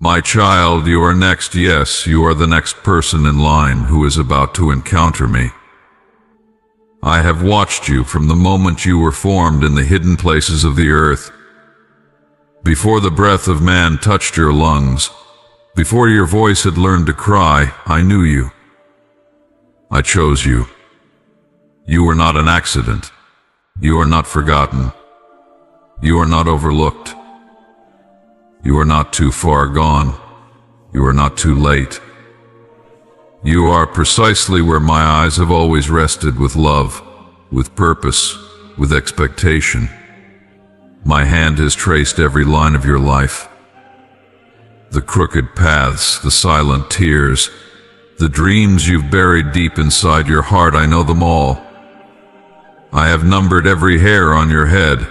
My child, you are next. Yes, you are the next person in line who is about to encounter me. I have watched you from the moment you were formed in the hidden places of the earth. Before the breath of man touched your lungs, before your voice had learned to cry, I knew you. I chose you. You were not an accident. You are not forgotten. You are not overlooked. You are not too far gone. You are not too late. You are precisely where my eyes have always rested, with love, with purpose, with expectation. My hand has traced every line of your life. The crooked paths, the silent tears, the dreams you've buried deep inside your heart, I know them all. I have numbered every hair on your head.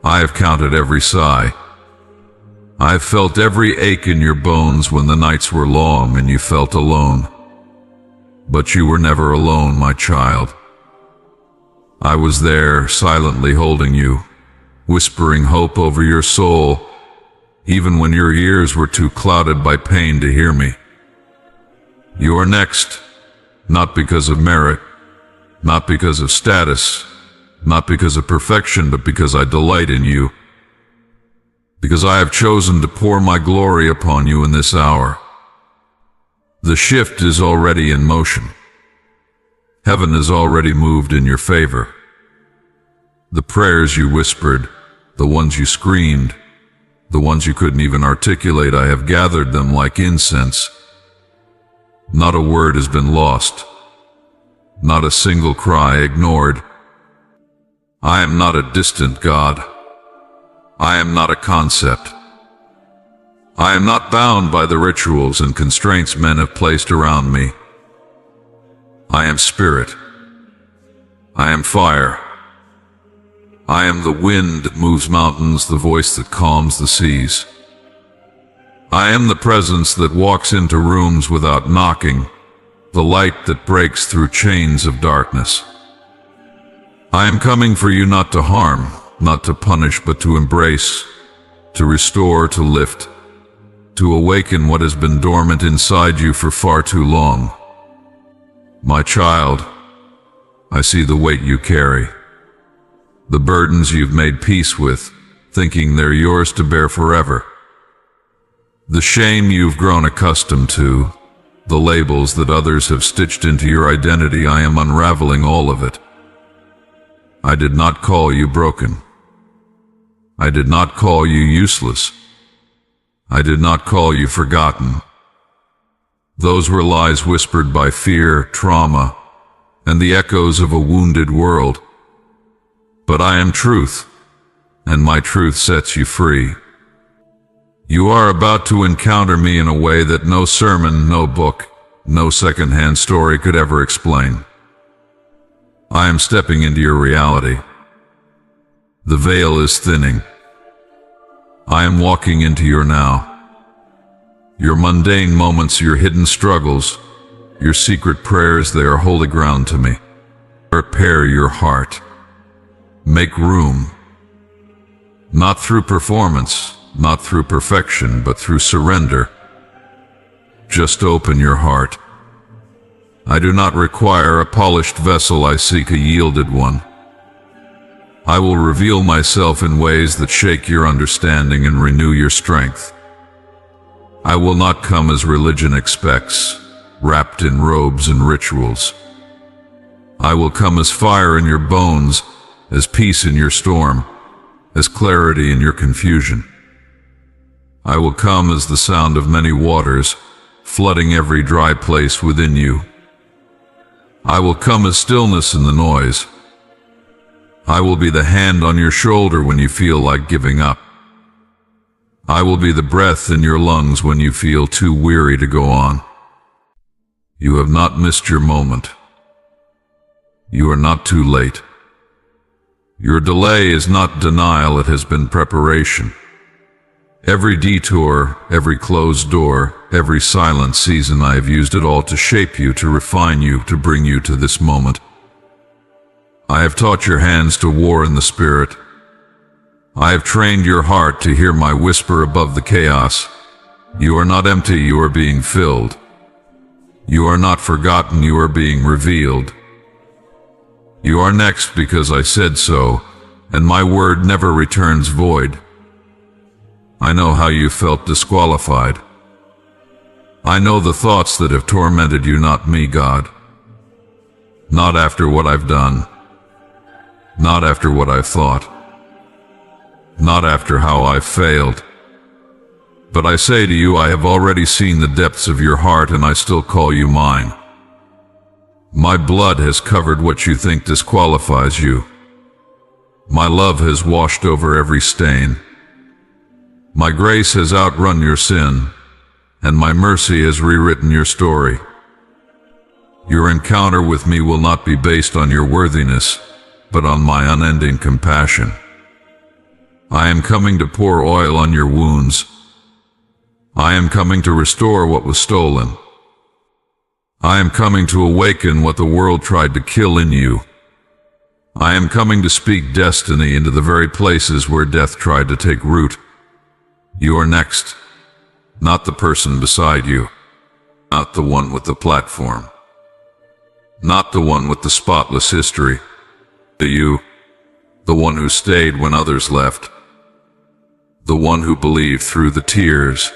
I have counted every sigh. I have felt every ache in your bones when the nights were long and you felt alone. But you were never alone, my child. I was there, silently holding you, whispering hope over your soul, even when your ears were too clouded by pain to hear me. You are next, not because of merit, not because of status, not because of perfection, but because I delight in you. Because I have chosen to pour my glory upon you in this hour. The shift is already in motion. Heaven has already moved in your favor. The prayers you whispered, the ones you screamed, the ones you couldn't even articulate, I have gathered them like incense. Not a word has been lost. Not a single cry ignored. I am not a distant God. I am not a concept. I am not bound by the rituals and constraints men have placed around me. I am spirit. I am fire. I am the wind that moves mountains, the voice that calms the seas. I am the presence that walks into rooms without knocking, the light that breaks through chains of darkness. I am coming for you not to harm, not to punish, but to embrace, to restore, to lift, to awaken what has been dormant inside you for far too long. My child, I see the weight you carry, the burdens you've made peace with, thinking they're yours to bear forever. The shame you've grown accustomed to, the labels that others have stitched into your identity, I am unraveling all of it. I did not call you broken. I did not call you useless. I did not call you forgotten. Those were lies whispered by fear, trauma, and the echoes of a wounded world. But I am truth, and my truth sets you free. You are about to encounter me in a way that no sermon, no book, no second-hand story could ever explain. I am stepping into your reality. The veil is thinning. I am walking into your now. Your mundane moments, your hidden struggles, your secret prayers, they are holy ground to me. Prepare your heart. Make room. Not through performance, not through perfection, but through surrender. Just open your heart. I do not require a polished vessel, I seek a yielded one. I will reveal myself in ways that shake your understanding and renew your strength. I will not come as religion expects, wrapped in robes and rituals. I will come as fire in your bones, as peace in your storm, as clarity in your confusion. I will come as the sound of many waters, flooding every dry place within you. I will come as stillness in the noise. I will be the hand on your shoulder when you feel like giving up. I will be the breath in your lungs when you feel too weary to go on. You have not missed your moment. You are not too late. Your delay is not denial, it has been preparation. Every detour, every closed door, every silent season, I have used it all to shape you, to refine you, to bring you to this moment. I have taught your hands to war in the spirit. I have trained your heart to hear my whisper above the chaos, You are not empty, you are being filled. You are not forgotten, you are being revealed. You are next because I said so, and my word never returns void. I know how you felt disqualified. I know the thoughts that have tormented you, not me, God. Not after what I've done. Not after what I've thought. Not after how I've failed. But I say to you, I have already seen the depths of your heart, and I still call you mine. My blood has covered what you think disqualifies you. My love has washed over every stain. My grace has outrun your sin, and my mercy has rewritten your story. Your encounter with me will not be based on your worthiness, but on my unending compassion. I am coming to pour oil on your wounds. I am coming to restore what was stolen. I am coming to awaken what the world tried to kill in you. I am coming to speak destiny into the very places where death tried to take root. You are next, not the person beside you, not the one with the platform, not the one with the spotless history. You, the one who stayed when others left, the one who believed through the tears,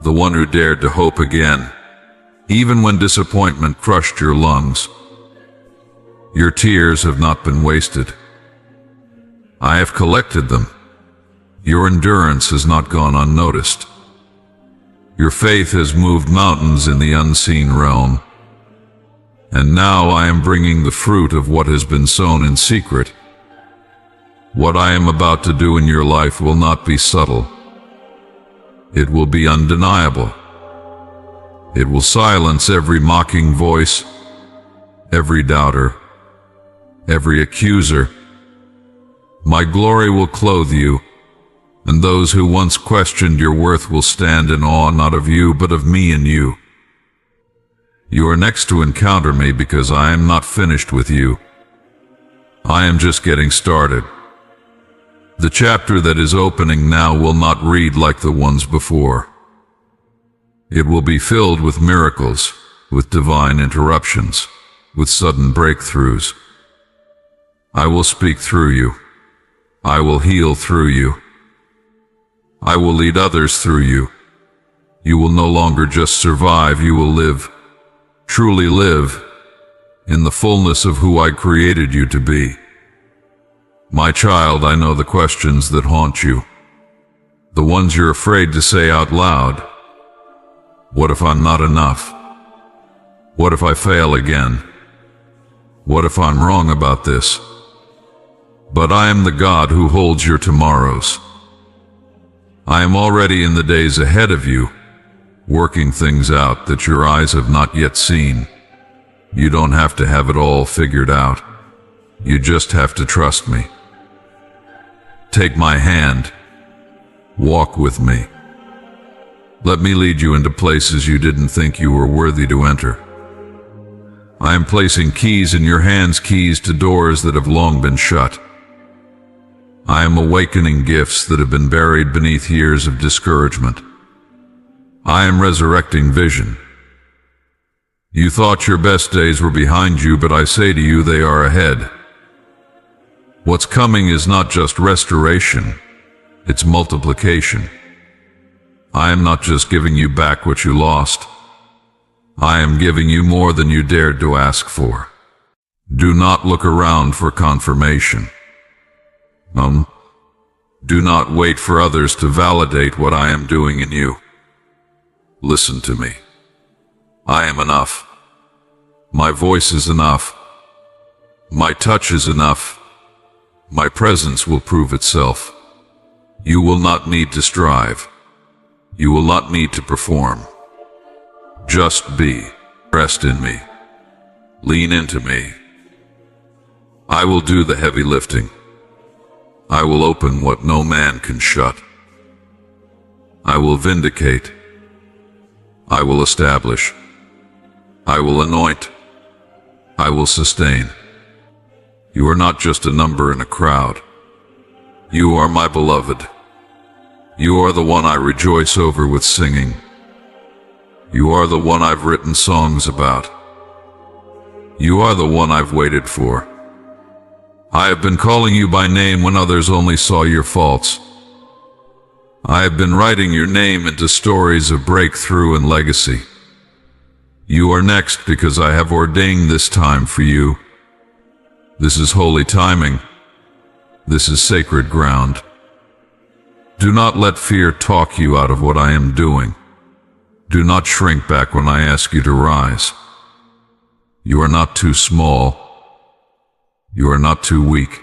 the one who dared to hope again, even when disappointment crushed your lungs. Your tears have not been wasted. I have collected them. Your endurance has not gone unnoticed. Your faith has moved mountains in the unseen realm. And now I am bringing the fruit of what has been sown in secret. What I am about to do in your life will not be subtle. It will be undeniable. It will silence every mocking voice, every doubter, every accuser. My glory will clothe you, and those who once questioned your worth will stand in awe not of you but of me and you. You are next to encounter me because I am not finished with you. I am just getting started. The chapter that is opening now will not read like the ones before. It will be filled with miracles, with divine interruptions, with sudden breakthroughs. I will speak through you. I will heal through you. I will lead others through you. You will no longer just survive, you will live, truly live, in the fullness of who I created you to be. My child, I know the questions that haunt you, the ones you're afraid to say out loud. What if I'm not enough? What if I fail again? What if I'm wrong about this? But I am the God who holds your tomorrows. I am already in the days ahead of you, working things out that your eyes have not yet seen. You don't have to have it all figured out. You just have to trust me. Take my hand. Walk with me. Let me lead you into places you didn't think you were worthy to enter. I am placing keys in your hands, keys to doors that have long been shut. I am awakening gifts that have been buried beneath years of discouragement. I am resurrecting vision. You thought your best days were behind you, but I say to you, they are ahead. What's coming is not just restoration, it's multiplication. I am not just giving you back what you lost. I am giving you more than you dared to ask for. Do not look around for confirmation. Do not wait for others to validate what I am doing in you. Listen to me. I am enough. My voice is enough. My touch is enough. My presence will prove itself. You will not need to strive. You will not need to perform. Just be. Rest in me. Lean into me. I will do the heavy lifting. I will open what no man can shut. I will vindicate. I will establish. I will anoint. I will sustain. You are not just a number in a crowd. You are my beloved. You are the one I rejoice over with singing. You are the one I've written songs about. You are the one I've waited for. I have been calling you by name when others only saw your faults. I have been writing your name into stories of breakthrough and legacy. You are next because I have ordained this time for you. This is holy timing. This is sacred ground. Do not let fear talk you out of what I am doing. Do not shrink back when I ask you to rise. You are not too small. You are not too weak.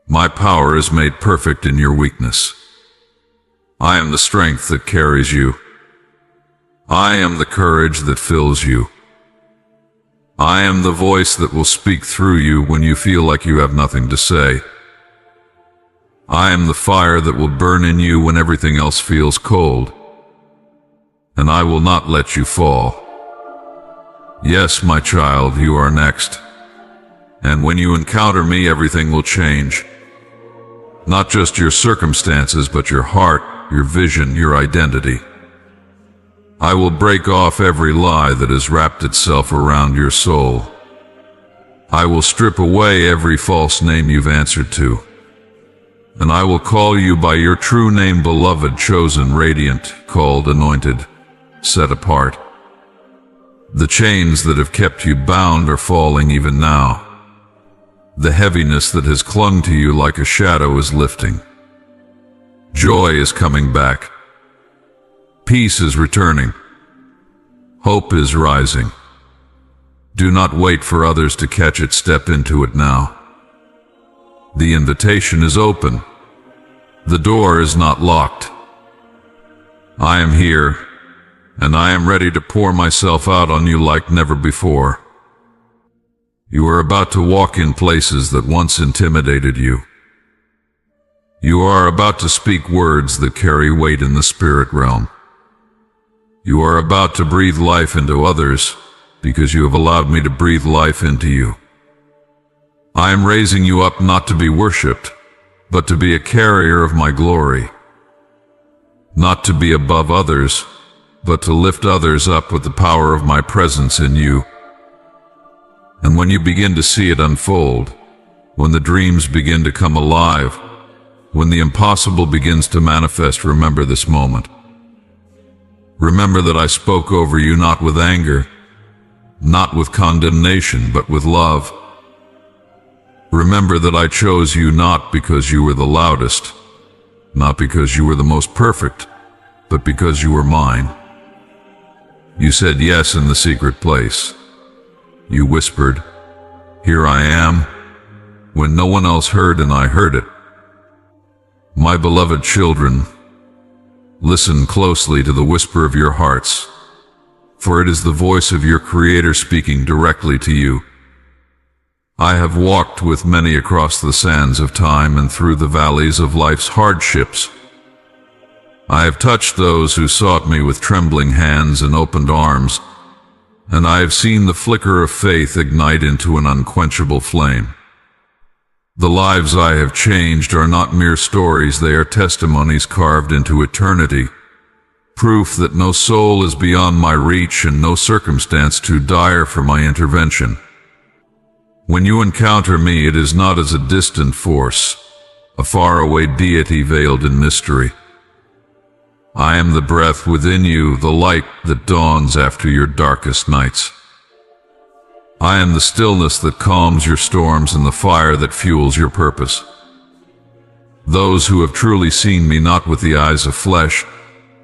My power is made perfect in your weakness. I am the strength that carries you. I am the courage that fills you. I am the voice that will speak through you when you feel like you have nothing to say. I am the fire that will burn in you when everything else feels cold. And I will not let you fall. Yes, my child, you are next. And when you encounter me, everything will change. Not just your circumstances, but your heart, your vision, your identity. I will break off every lie that has wrapped itself around your soul. I will strip away every false name you've answered to. And I will call you by your true name, beloved, chosen, radiant, called, anointed, set apart. The chains that have kept you bound are falling even now. The heaviness that has clung to you like a shadow is lifting. Joy is coming back. Peace is returning. Hope is rising. Do not wait for others to catch it. Step into it now. The invitation is open. The door is not locked. I am here, and I am ready to pour myself out on you like never before. You are about to walk in places that once intimidated you. You are about to speak words that carry weight in the spirit realm. You are about to breathe life into others because you have allowed me to breathe life into you. I am raising you up not to be worshipped, but to be a carrier of my glory. Not to be above others, but to lift others up with the power of my presence in you. And when you begin to see it unfold, when the dreams begin to come alive, when the impossible begins to manifest, remember this moment. Remember that I spoke over you not with anger, not with condemnation, but with love. Remember that I chose you not because you were the loudest, not because you were the most perfect, but because you were mine. You said yes in the secret place. You whispered, "Here I am," when no one else heard and I heard it. My beloved children, listen closely to the whisper of your hearts, for it is the voice of your Creator speaking directly to you. I have walked with many across the sands of time and through the valleys of life's hardships. I have touched those who sought me with trembling hands and opened arms, and I have seen the flicker of faith ignite into an unquenchable flame. The lives I have changed are not mere stories, they are testimonies carved into eternity, proof that no soul is beyond my reach and no circumstance too dire for my intervention. When you encounter me, it is not as a distant force, a faraway deity veiled in mystery. I am the breath within you, the light that dawns after your darkest nights. I am the stillness that calms your storms and the fire that fuels your purpose. Those who have truly seen me not with the eyes of flesh,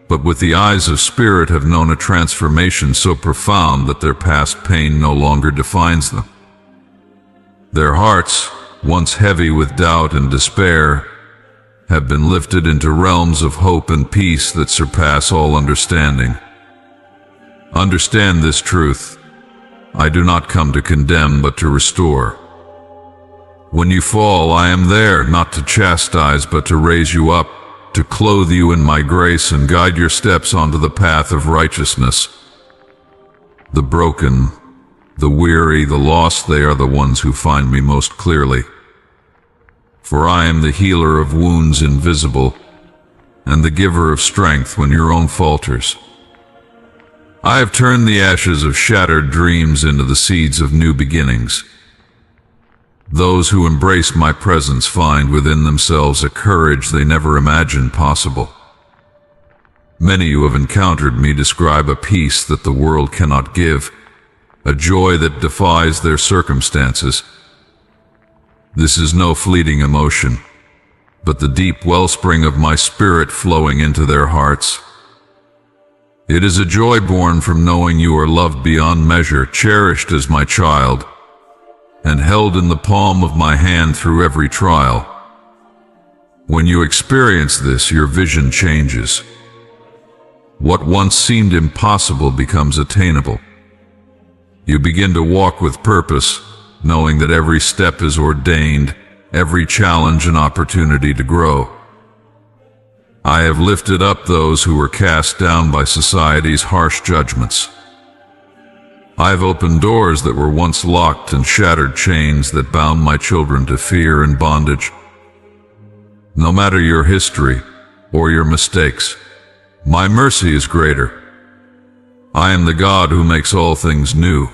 but with the eyes of spirit have known a transformation so profound that their past pain no longer defines them. Their hearts, once heavy with doubt and despair, have been lifted into realms of hope and peace that surpass all understanding. Understand this truth. I do not come to condemn, but to restore. When you fall, I am there, not to chastise, but to raise you up, to clothe you in my grace and guide your steps onto the path of righteousness. The broken, the weary, the lost, they are the ones who find me most clearly. For I am the healer of wounds invisible, and the giver of strength when your own falters. I have turned the ashes of shattered dreams into the seeds of new beginnings. Those who embrace my presence find within themselves a courage they never imagined possible. Many who have encountered me describe a peace that the world cannot give, a joy that defies their circumstances. This is no fleeting emotion, but the deep wellspring of my spirit flowing into their hearts. It is a joy born from knowing you are loved beyond measure, cherished as my child, and held in the palm of my hand through every trial. When you experience this, your vision changes. What once seemed impossible becomes attainable. You begin to walk with purpose, knowing that every step is ordained, every challenge an opportunity to grow. I have lifted up those who were cast down by society's harsh judgments. I have opened doors that were once locked and shattered chains that bound my children to fear and bondage. No matter your history or your mistakes, my mercy is greater. I am the God who makes all things new.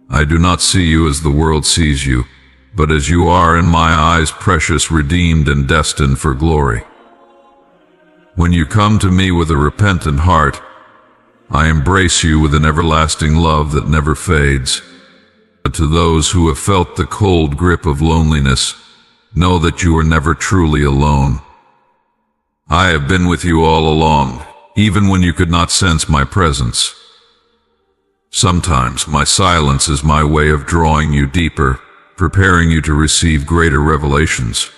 I do not see you as the world sees you, but as you are in my eyes, precious, redeemed, and destined for glory. When you come to me with a repentant heart, I embrace you with an everlasting love that never fades. But to those who have felt the cold grip of loneliness, know that you are never truly alone. I have been with you all along, even when you could not sense my presence. Sometimes my silence is my way of drawing you deeper, preparing you to receive greater revelations.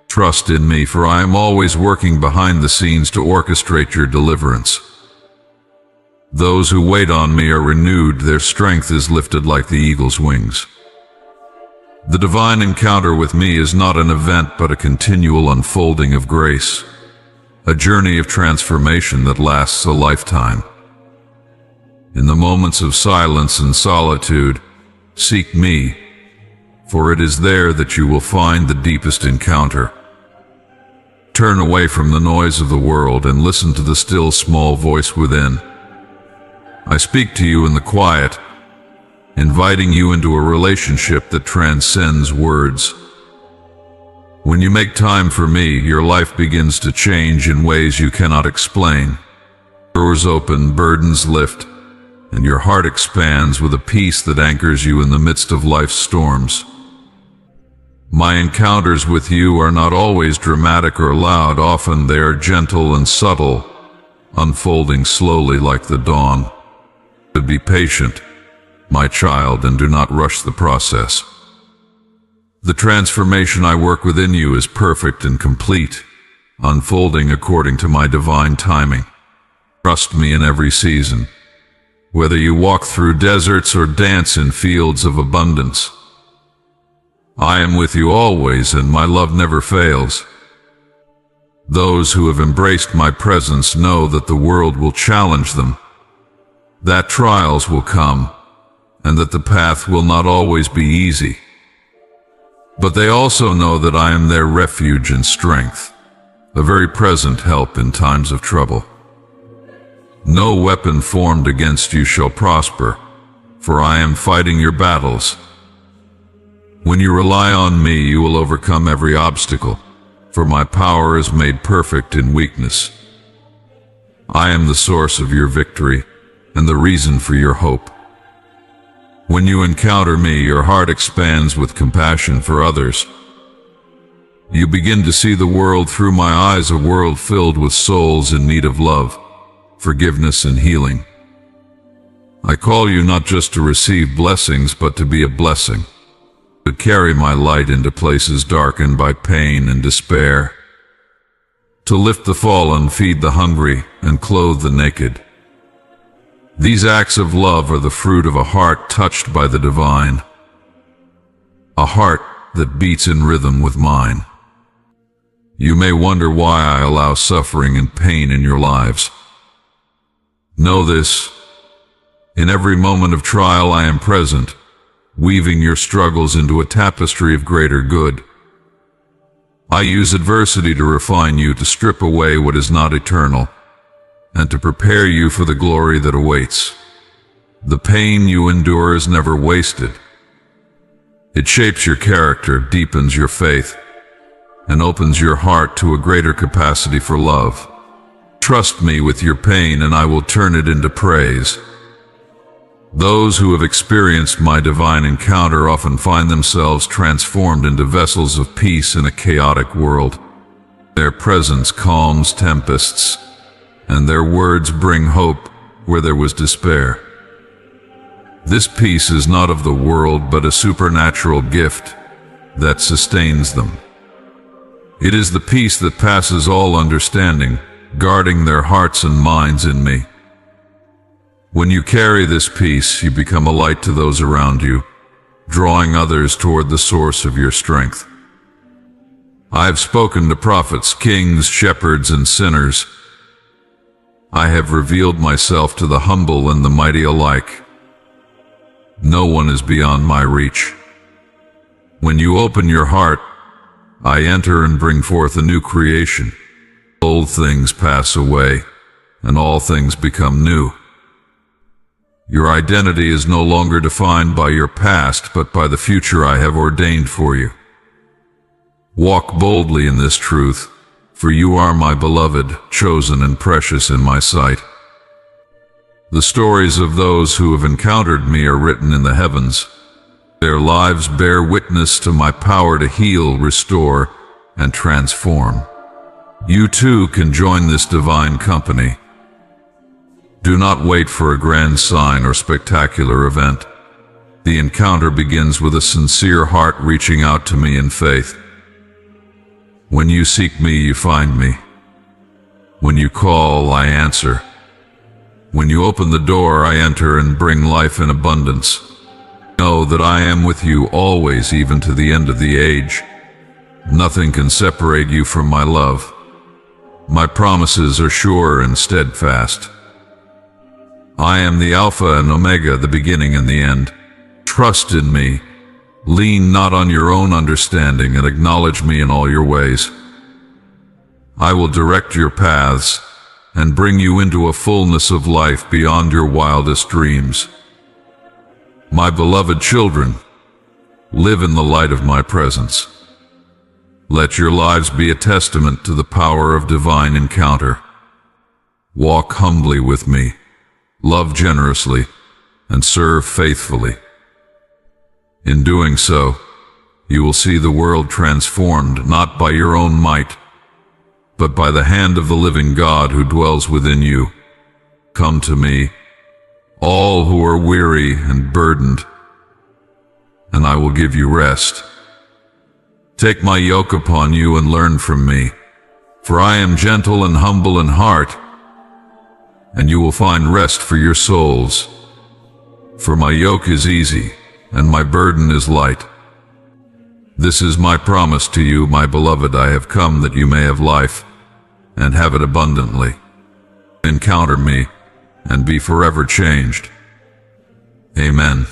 Trust in me, for I am always working behind the scenes to orchestrate your deliverance. Those who wait on me are renewed, their strength is lifted like the eagle's wings. The divine encounter with me is not an event but a continual unfolding of grace, a journey of transformation that lasts a lifetime. In the moments of silence and solitude, seek me, for it is there that you will find the deepest encounter. Turn away from the noise of the world and listen to the still small voice within. I speak to you in the quiet, inviting you into a relationship that transcends words. When you make time for me, your life begins to change in ways you cannot explain. Doors open, burdens lift, and your heart expands with a peace that anchors you in the midst of life's storms. My encounters with you are not always dramatic or loud. Often they are gentle and subtle, unfolding slowly like the dawn. Be patient, my child, and do not rush the process. The transformation I work within you is perfect and complete, unfolding according to my divine timing. Trust me in every season, whether you walk through deserts or dance in fields of abundance. I am with you always, and my love never fails. Those who have embraced my presence know that the world will challenge them, that trials will come, and that the path will not always be easy. But they also know that I am their refuge and strength, a very present help in times of trouble. No weapon formed against you shall prosper, for I am fighting your battles. When you rely on me, you will overcome every obstacle, for my power is made perfect in weakness. I am the source of your victory and the reason for your hope. When you encounter me, your heart expands with compassion for others. You begin to see the world through my eyes, a world filled with souls in need of love, forgiveness, and healing. I call you not just to receive blessings, but to be a blessing, to carry my light into places darkened by pain and despair, to lift the fallen, feed the hungry, and clothe the naked. These acts of love are the fruit of a heart touched by the divine, a heart that beats in rhythm with mine. You may wonder why I allow suffering and pain in your lives. Know this: in every moment of trial I am present, weaving your struggles into a tapestry of greater good. I use adversity to refine you, to strip away what is not eternal, and to prepare you for the glory that awaits. The pain you endure is never wasted. It shapes your character, deepens your faith, and opens your heart to a greater capacity for love. Trust me with your pain, and I will turn it into praise. Those who have experienced my divine encounter often find themselves transformed into vessels of peace in a chaotic world. Their presence calms tempests, and their words bring hope where there was despair. This peace is not of the world, but a supernatural gift that sustains them. It is the peace that passes all understanding, guarding their hearts and minds in me. When you carry this peace, you become a light to those around you, drawing others toward the source of your strength. I have spoken to prophets, kings, shepherds, and sinners. I have revealed myself to the humble and the mighty alike. No one is beyond my reach. When you open your heart, I enter and bring forth a new creation. Old things pass away, and all things become new. Your identity is no longer defined by your past, but by the future I have ordained for you. Walk boldly in this truth, for you are my beloved, chosen and precious in my sight. The stories of those who have encountered me are written in the heavens. Their lives bear witness to my power to heal, restore, and transform. You too can join this divine company. Do not wait for a grand sign or spectacular event. The encounter begins with a sincere heart reaching out to me in faith. When you seek me, you find me. When you call, I answer. When you open the door, I enter and bring life in abundance. Know that I am with you always, even to the end of the age. Nothing can separate you from my love. My promises are sure and steadfast. I am the Alpha and Omega, the beginning and the end. Trust in me. Lean not on your own understanding, and acknowledge me in all your ways. I will direct your paths and bring you into a fullness of life beyond your wildest dreams. My beloved children, live in the light of my presence. Let your lives be a testament to the power of divine encounter. Walk humbly with me, love generously, and serve faithfully. In doing so, you will see the world transformed not by your own might, but by the hand of the living God who dwells within you. Come to me, all who are weary and burdened, and I will give you rest. Take my yoke upon you and learn from me, for I am gentle and humble in heart, and you will find rest for your souls. For my yoke is easy, and my burden is light. This is my promise to you, my beloved. I have come that you may have life, and have it abundantly. Encounter me, and be forever changed. Amen.